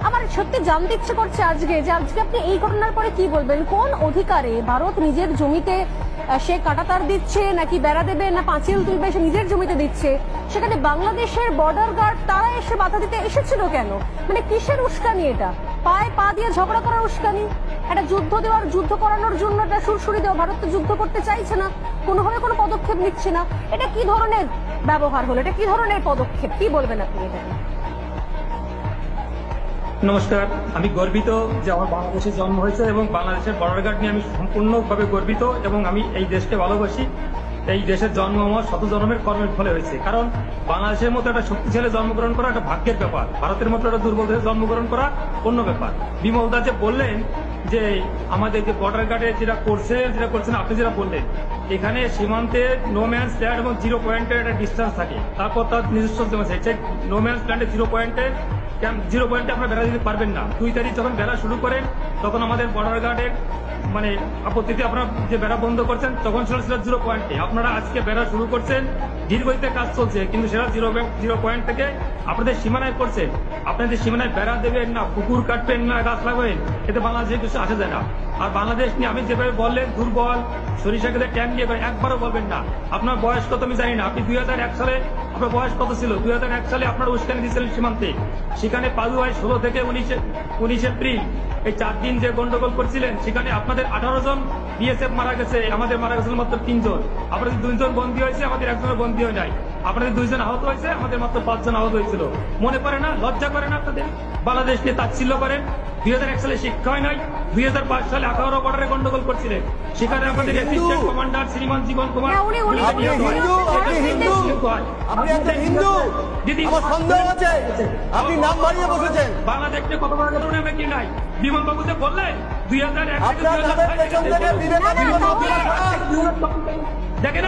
আমার সত্যি জানতে ইচ্ছে করছে আজকে যে আজকে আপনি এই ঘটনার পরে কি বলবেন? কোন অধিকারে ভারত নিজের জমিতে সে কাঁটাতার দিচ্ছে, নাকি বেড়া দেবে, না পাঁচিল তুলবে, সে নিজের জমিতে দিচ্ছে, সেখানে বাংলাদেশের বর্ডার গার্ড তারা এসে বাধা দিতে এসেছিল কেন? মানে কিসের উস্কানি এটা? পায়ে পা দিয়ে ঝগড়া করার উস্কানি? একটা যুদ্ধ করানোর জন্য একটা সুরসুরি দেওয়া? ভারত তো যুদ্ধ করতে চাইছে না, কোনোভাবে কোনো পদক্ষেপ নিচ্ছে না। এটা কি ধরনের ব্যবহার হলো? এটা কি ধরনের পদক্ষেপ? কি বলবেন আপনি এটা? নমস্কার, আমি গর্বিত যে আমার বাংলাদেশে জন্ম হয়েছে এবং বাংলাদেশের বর্ডার গার্ড নিয়ে আমি সম্পূর্ণভাবে গর্বিত এবং আমি এই দেশকে ভালোবাসি। এই দেশের জন্ম আমার শত জন্মের কর্মের ফলে হয়েছে, কারণ বাংলাদেশের মতো একটা শক্তিশালী জন্মগ্রহণ করা একটা ভাগ্যের ব্যাপার, ভারতের মতো একটা দুর্বল দেশে জন্মগ্রহণ করা অন্য ব্যাপার। বিমল দা যে বললেন যে আমাদের যে বর্ডার গার্ডে যেটা করছেন আপনি যেটা বললেন, এখানে সীমান্তে নো ম্যানস ল্যান্ড এবং 0 পয়েন্টের একটা ডিস্টেন্স থাকে, তারপর তার নিজস্ব নো ম্যানস ল্যান্ডে 0 পয়েন্টে আপনারা বেড়া দিতে পারবেন না। 2 তারিখ যখন বেড়া শুরু করেন তখন আমাদের বর্ডার গার্ডের মানে আপত্তিতে আপনারা যে বেড়া বন্ধ করছেন তখন ছিল 0 পয়েন্টে। আপনারা আজকে বেড়া শুরু করছেন, দীর্ঘদিতে কাজ চলছে, কিন্তু সেটা 0 পয়েন্ট থেকে আপনাদের সীমানায় করছেন। আপনাদের সীমানায় বেড়া দেবেন না, পুকুর কাটবেন না, গাছ লাগাবেন, এতে বাংলাদেশে কিছু আসা যায় না। আর বাংলাদেশ নিয়ে আমি যেভাবে বললেন দুর্বল, সরিষা খেতে ট্যাঙ্ক নিয়ে একবারও বলবেন না। আপনার বয়স কত আমি জানি না, আপনি 2001 সালে আপনার বয়স কত ছিল? 2001 সালে আপনারা উস্কানি দিয়েছিলেন সীমান্তে, সেখানে পালুয়ায় 16 থেকে 19 এপ্রিল এই 4 দিন যে গন্ডগোল করছিলেন, সেখানে আপনাদের 18 জন বিএসএফ মারা গেছে, আমাদের মারা গেছিল মাত্র 3 জন। আপনাদের 2 জন বন্দী হয়েছে, আমাদের 1 জনের বন্দী হয় নাই। আপনাদের 2 জন আহত হয়েছে, আমাদের মাত্র 5 জন আহত হয়েছিল। মনে পড়ে না? লজ্জা করে না আপনাদের? বাংলাদেশ নিয়ে তাচ্ছিল্য করেন। 2001 সালে শিক্ষা হয় নাই, 2005 সালে 18 বর্ডারে গন্ডগোল করছিলেন, সেখানে আমাদের অ্যাসিস্ট্যান্ট কমান্ডার শ্রীমান জীবন কুমার বাংলাদেশ নিয়ে কত বড় ঘটনা কি নাই? বিমল বাবুতে বললেন 2001 থেকে 2005 দেখেন